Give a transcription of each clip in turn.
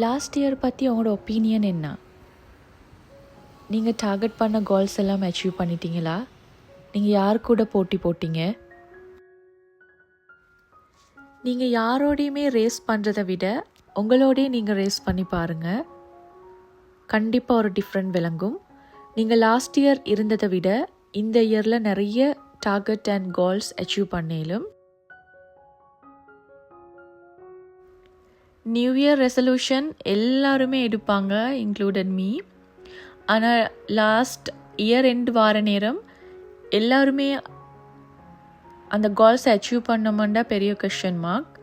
Last year பற்றி உங்களோட opinion என்ன? நீங்கள் டார்கெட் பண்ண கோல்ஸ் எல்லாம் அச்சீவ் பண்ணிட்டீங்களா? நீங்கள் யார் கூட போட்டி போட்டீங்க? நீங்கள் யாரோடையுமே ரேஸ் பண்ணுறதை விட உங்களோடையே நீங்கள் ரேஸ் பண்ணி பாருங்கள். கண்டிப்பாக ஒரு டிஃப்ரெண்ட் விளங்கும். நீங்கள் லாஸ்ட் இயர் இருந்ததை விட இந்த இயரில் நிறைய டார்கெட் அண்ட் கோல்ஸ் அச்சீவ் பண்ணேலும். நியூ இயர் ரெசல்யூஷன் எல்லாருமே எடுப்பாங்க, இன்க்ளூடட் மீ. ஆனால் லாஸ்ட் இயர் எண்ட் வார நேரம் எல்லாருமே அந்த கோல்ஸை அச்சீவ் பண்ணமாண்டா பெரிய கொஸ்டின் மார்க்.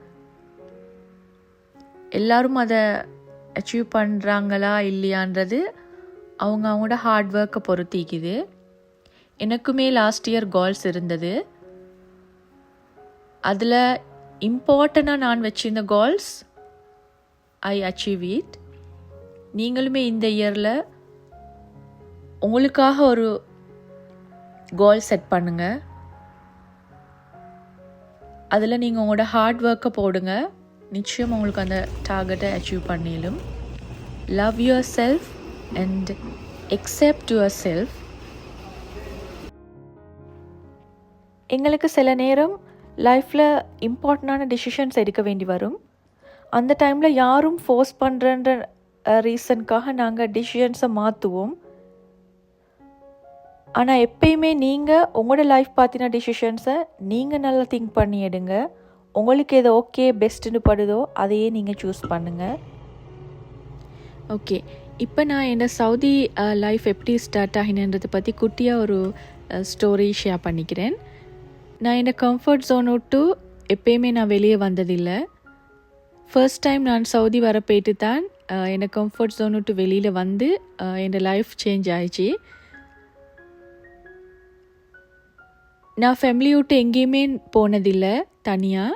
எல்லாரும் அதை அச்சீவ் பண்ணுறாங்களா இல்லையான்றது அவங்களோட ஹார்ட் ஒர்க்கை பொறுத்திக்குது. எனக்குமே லாஸ்ட் இயர் கோல்ஸ் இருந்தது. அதில் இம்பார்ட்டண்ட்டாக நான் வச்சிருந்த கோல்ஸ் ஐ அச்சீவ் இட். நீங்களுமே இந்த இயரில் உங்களுக்காக ஒரு கோல் செட் பண்ணுங்கள். அதில் நீங்கள் உங்களோட ஹார்ட் ஒர்க்கை போடுங்க. நிச்சயம் உங்களுக்கு அந்த டார்கெட்டை அச்சீவ் பண்ணிடும். Love your self and accept your self. எங்களுக்கு சில நேரம் லைஃப்பில் இம்பார்ட்டண்டான டிசிஷன்ஸ் எடுக்க வேண்டி வரும். அந்த டைமில் யாரும் ஃபோர்ஸ் பண்ணுறன்ற ரீசனுக்காக நாங்கள் டிசிஷன்ஸை மாற்றுவோம். ஆனால் எப்பயுமே நீங்கள் உங்களோட லைஃப் பார்த்தின டிசிஷன்ஸை நீங்கள் நல்லா திங்க் பண்ணி எடுங்க. உங்களுக்கு எது ஓகே பெஸ்ட்டுன்னு படுதோ அதையே நீங்கள் சூஸ் பண்ணுங்கள். ஓகே, இப்போ நான் என்னோட சவுதி லைஃப் எப்படி ஸ்டார்ட் ஆகினன்றதை பற்றி குட்டியாக ஒரு ஸ்டோரி ஷேர் பண்ணிக்கிறேன். நான் என்னோட கம்ஃபர்ட் ஜோன் விட்டு எப்பயுமே நான் வெளியே வந்ததில்லை. ஃபர்ஸ்ட் டைம் நான் சவுதி வர போயிட்டு தான் என்னோட கம்ஃபர்ட் ஜோன் விட்டு வெளியில் வந்து என்னோட லைஃப் சேஞ்ச் ஆயிடுச்சு. நான் ஃபேமிலி விட்டு எங்கேயுமே போனதில்லை தனியாக.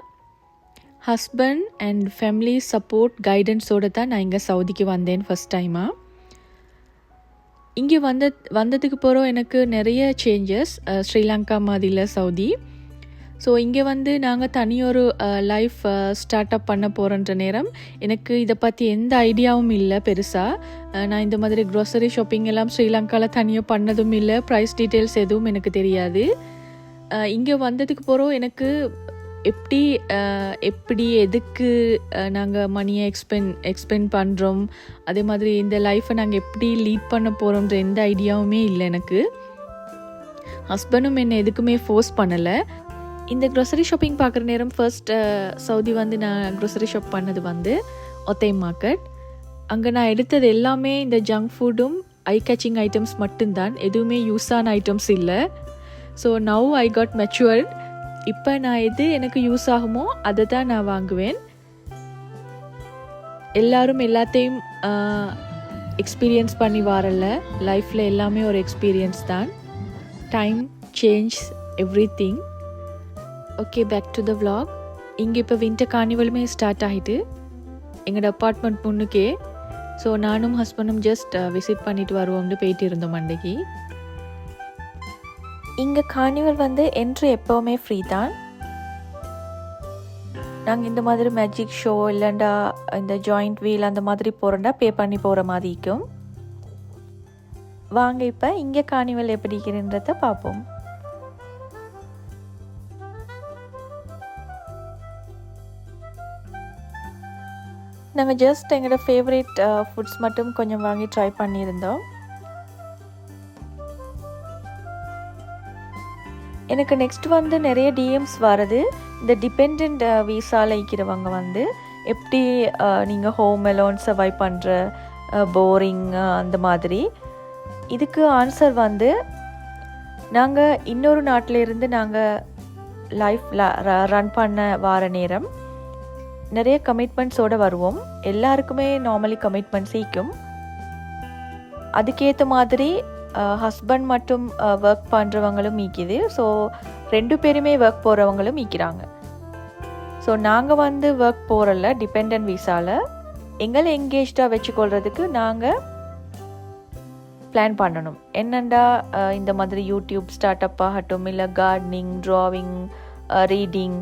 ஹஸ்பண்ட் அண்ட் ஃபேமிலி சப்போர்ட் கைடன்ஸோடு தான் நான் இங்கே சவுதிக்கு வந்தேன் ஃபஸ்ட் டைமாக. இங்கே வந்ததுக்கு போகிறோம் எனக்கு நிறைய சேஞ்சஸ். ஸ்ரீலங்கா மாதிரி இல்லை சவுதி. ஸோ இங்கே வந்து நாங்கள் தனியொரு லைஃப் ஸ்டார்ட் அப் பண்ண போகிறன்ற நேரம் எனக்கு இதை பற்றி எந்த ஐடியாவும் இல்லை பெருசாக. நான் இந்த மாதிரி க்ரோசரி ஷாப்பிங் எல்லாம் ஸ்ரீலங்காவில் தனியாக பண்ணதும் இல்லை. ப்ரைஸ் டீட்டெயில்ஸ் எதுவும் எனக்கு தெரியாது. இங்கே வந்ததுக்கு போகிறோம் எனக்கு எப்படி எதுக்கு நாங்கள் மணியை எக்ஸ்பெண்ட் பண்ணுறோம், அதே மாதிரி இந்த லைஃப்பை நாங்கள் எப்படி லீட் பண்ண போகிறோன்ற எந்த ஐடியாவுமே இல்லை எனக்கு. ஹஸ்பண்டும் என்னை எதுக்குமே ஃபோர்ஸ் பண்ணலை. இந்த க்ரோசரி ஷாப்பிங் பார்க்குற நேரம் ஃபர்ஸ்ட் சவுதி வந்து நான் க்ரோசரி ஷாப் பண்ணது வந்து ஒத்தை மார்க்கெட். அங்கே நான் எடுத்தது எல்லாமே இந்த ஜங்க் ஃபுட்டும் ஐ கேச்சிங் ஐட்டம்ஸ் மட்டும்தான், எதுவுமே யூஸான ஐட்டம்ஸ் இல்லை. So now I got matured. இப்போ நான் எது எனக்கு யூஸ் ஆகுமோ அதை தான் நான் வாங்குவேன். எல்லாரும் எல்லாத்தையும் எக்ஸ்பீரியன்ஸ் பண்ணி வரல. லைஃப்பில் எல்லாமே ஒரு எக்ஸ்பீரியன்ஸ் தான். Time change everything. Okay, back to the vlog. இங்கே இப்போ வின்டர் கார்னிவலுமே ஸ்டார்ட் ஆகிட்டு எங்களோட அப்பார்ட்மெண்ட் முன்னுக்கே. ஸோ நானும் ஹஸ்பண்டும் ஜஸ்ட் விசிட் பண்ணிட்டு வருவோம்னு போயிட்டு இருந்தோம் அன்றைக்கி. இங்கே கார்னிவல் வந்து என்ட்ரி எப்போவுமே ஃப்ரீ தான். நாங்கள் இந்த மாதிரி மேஜிக் ஷோ இல்லைண்டா இந்த ஜாயிண்ட் வீல் அந்த மாதிரி போகிறோண்டா பே பண்ணி போகிற மாதிரி இருக்கும். வாங்க இப்போ இங்கே கார்னிவல் எப்படி இருக்கிறன்றதை பார்ப்போம். நாங்கள் ஜஸ்ட் எங்களோட ஃபேவரட் ஃபுட்ஸ் மட்டும் கொஞ்சம் வாங்கி ட்ரை பண்ணியிருந்தோம். எனக்கு நெக்ஸ்ட் வந்து நிறைய டிஎம்ஸ் வருது. இந்த டிபெண்ட் வீசாவில் இருக்கிறவங்க வந்து எப்படி நீங்கள் ஹோம் அலோன் சர்வைவ் பண்ணுற, போரிங் அந்த மாதிரி. இதுக்கு ஆன்சர் வந்து நாங்கள் இன்னொரு நாட்டிலேருந்து நாங்கள் லைஃப் ரன் பண்ண வார நேரம் நிறைய கமிட்மெண்ட்ஸோடு வருவோம். எல்லாருக்குமே நார்மலி கமிட்மெண்ட்ஸ் ஈக்கும். அதுக்கேற்ற மாதிரி ஹஸ்பண்ட் மட்டும் ஒர்க் பண்ணுறவங்களும் ஈக்குது. ஸோ 2 பேருமே ஒர்க் போகிறவங்களும் ஈக்கிறாங்க. ஸோ நாங்கள் வந்து ஒர்க் போகிறல டிபெண்ட் வீசாவில் எங்களை எங்கேஜ்டாக வச்சுக்கொள்கிறதுக்கு நாங்கள் பிளான் பண்ணணும். என்னென்னா இந்த மாதிரி யூடியூப் ஸ்டார்ட் அப் ஆகட்டும், இல்லை கார்டனிங், ட்ராவிங், ரீடிங்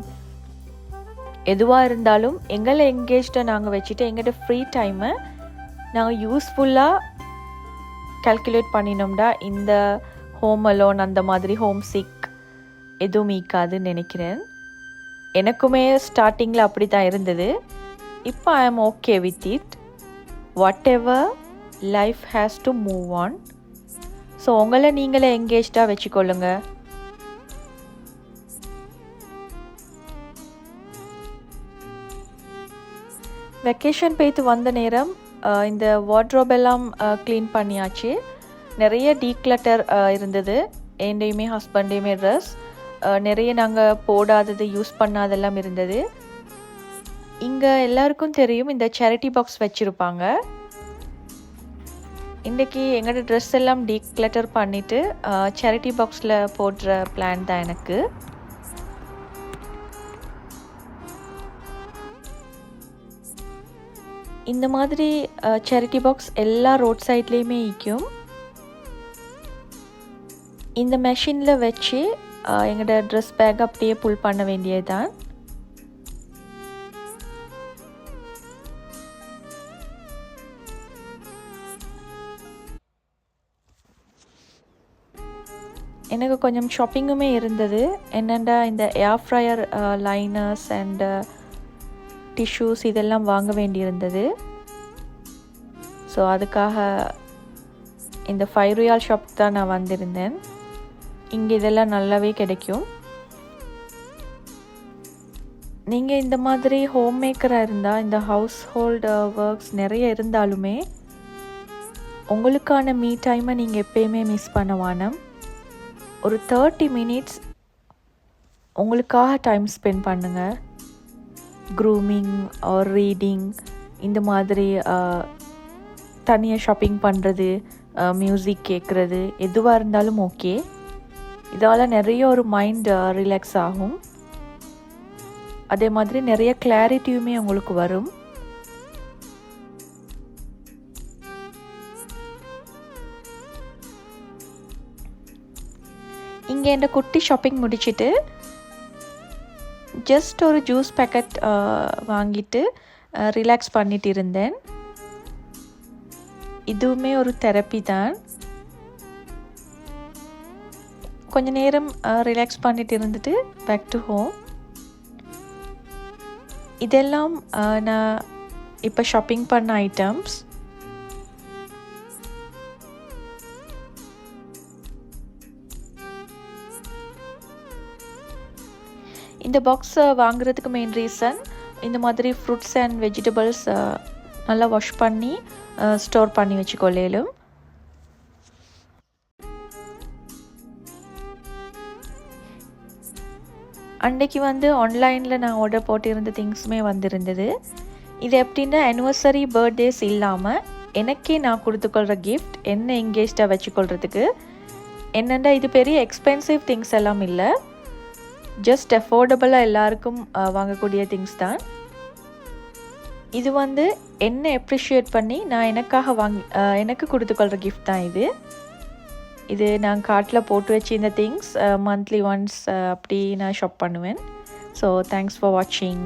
எதுவாக இருந்தாலும் எங்களை எங்கேஜ்டாக நாங்கள் வச்சுட்டு எங்கள்கிட்ட ஃப்ரீ டைமை நாங்கள் யூஸ்ஃபுல்லாக கால்குலேட் பண்ணினோம்டா இந்த ஹோம் அலோன் அந்த மாதிரி ஹோம் சிக் எதுவும் ஈக்காதுன்னு நினைக்கிறேன். எனக்குமே ஸ்டார்டிங்கில் அப்படி தான் இருந்தது. இப்போ ஐ ஆம் okay with it. What ever life has to move on. So உங்களை நீங்களே எங்கேஜ்டாக வச்சுக்கொள்ளுங்க. வெக்கேஷன் போய்த்து வந்த நேரம் இந்த வார்ட்ரோப் எல்லாம் க்ளீன் பண்ணியாச்சு. நிறைய டீக்ளட்டர் இருந்தது. என்னையுமே ஹஸ்பண்டையுமே ட்ரெஸ் நிறைய நாங்கள் போடாதது யூஸ் பண்ணாதெல்லாம் இருந்தது. இங்கே எல்லாருக்கும் தெரியும் இந்த சேரிட்டி பாக்ஸ் வச்சுருப்பாங்க. இன்றைக்கி எங்களோட ட்ரெஸ் எல்லாம் டீக்ளட்டர் பண்ணிவிட்டு சேரிட்டி பாக்ஸில் போடுற பிளான் தான் எனக்கு. இந்த மாதிரி சேரிட்டி பாக்ஸ் எல்லா ரோட் சைட்லேயுமே ஈக்கும். இந்த மெஷினில் வச்சு எங்களோட ட்ரெஸ் பேக் அப்படியே புல் பண்ண வேண்டியது தான். எனக்கு கொஞ்சம் ஷாப்பிங்குமே இருந்தது. என்னென்னா இந்த ஏர் ஃப்ரையர் லைனர்ஸ் அண்ட் டிஷ்யூஸ் இதெல்லாம் வாங்க வேண்டியிருந்தது. ஸோ அதுக்காக இந்த 5 ரியால் ஷாப்புக்கு தான் நான் வந்திருந்தேன். இங்கே இதெல்லாம் நல்லாவே கிடைக்கும். நீங்கள் இந்த மாதிரி ஹோம் மேக்கராக இருந்தால், இந்த ஹவுஸ் ஹோல்டு ஒர்க்ஸ் நிறைய இருந்தாலுமே உங்களுக்கான மீ டைமை நீங்கள் எப்பயுமே மிஸ் பண்ண வேணாம். ஒரு 30 மினிட்ஸ் உங்களுக்காக டைம் ஸ்பெண்ட் பண்ணுங்கள். க்ரூமிங் ஆர் ரீடிங் இந்த மாதிரி தனியாக ஷாப்பிங் பண்ணுறது, மியூசிக் கேட்குறது எதுவாக இருந்தாலும் ஓகே. இதால் நிறைய ஒரு மைண்ட் ரிலாக்ஸ் ஆகும். அதே மாதிரி நிறைய கிளாரிட்டியுமே உங்களுக்கு வரும். இங்கே இந்த குட்டி ஷாப்பிங் முடிச்சுட்டு ஜஸ்ட் ஒரு ஜூஸ் பேக்கெட் வாங்கிட்டு ரிலாக்ஸ் பண்ணிட்டு இருந்தேன். இதுவுமே ஒரு தெரப்பி தான். கொஞ்ச நேரம் ரிலாக்ஸ் பண்ணிட்டு இருந்துட்டு பேக் டு ஹோம். இதெல்லாம் நான் இப்போ ஷாப்பிங் பண்ண ஐட்டம்ஸ். இந்த பாக்ஸை வாங்குறதுக்கு மெயின் ரீசன், இந்த மாதிரி ஃப்ரூட்ஸ் அண்ட் வெஜிடபிள்ஸ் நல்லா வாஷ் பண்ணி ஸ்டோர் பண்ணி வச்சுக்கொள்ளும். அன்றைக்கி ஆன்லைனில் நான் ஆர்டர் போட்டிருந்த திங்ஸுமே வந்திருந்தது. இது எப்படின்னா ஆனிவர்சரி பர்த்டேஸ் இல்லாமல் எனக்கே நான் கொடுத்துக்கொள்கிற கிஃப்ட், என்ன எங்கேஜ்டாக வச்சுக்கொள்கிறதுக்கு. என்னென்னா இது பெரிய எக்ஸ்பென்சிவ் திங்ஸ் எல்லாம் இல்லை, ஜஸ்ட் அஃபோர்டபுளாக எல்லாருக்கும் வாங்கக்கூடிய திங்ஸ் தான். இது என்ன அப்ரிஷியேட் பண்ணி நான் எனக்காக எனக்கு கொடுத்துக்கொள்கிற கிஃப்ட் தான் இது நான் கார்ட்டில் போட்டு வச்சு இந்த திங்ஸ் மந்த்லி ஒன்ஸ் அப்படி நான் ஷாப் பண்ணுவேன். ஸோ தேங்க்ஸ் ஃபார் வாட்சிங்.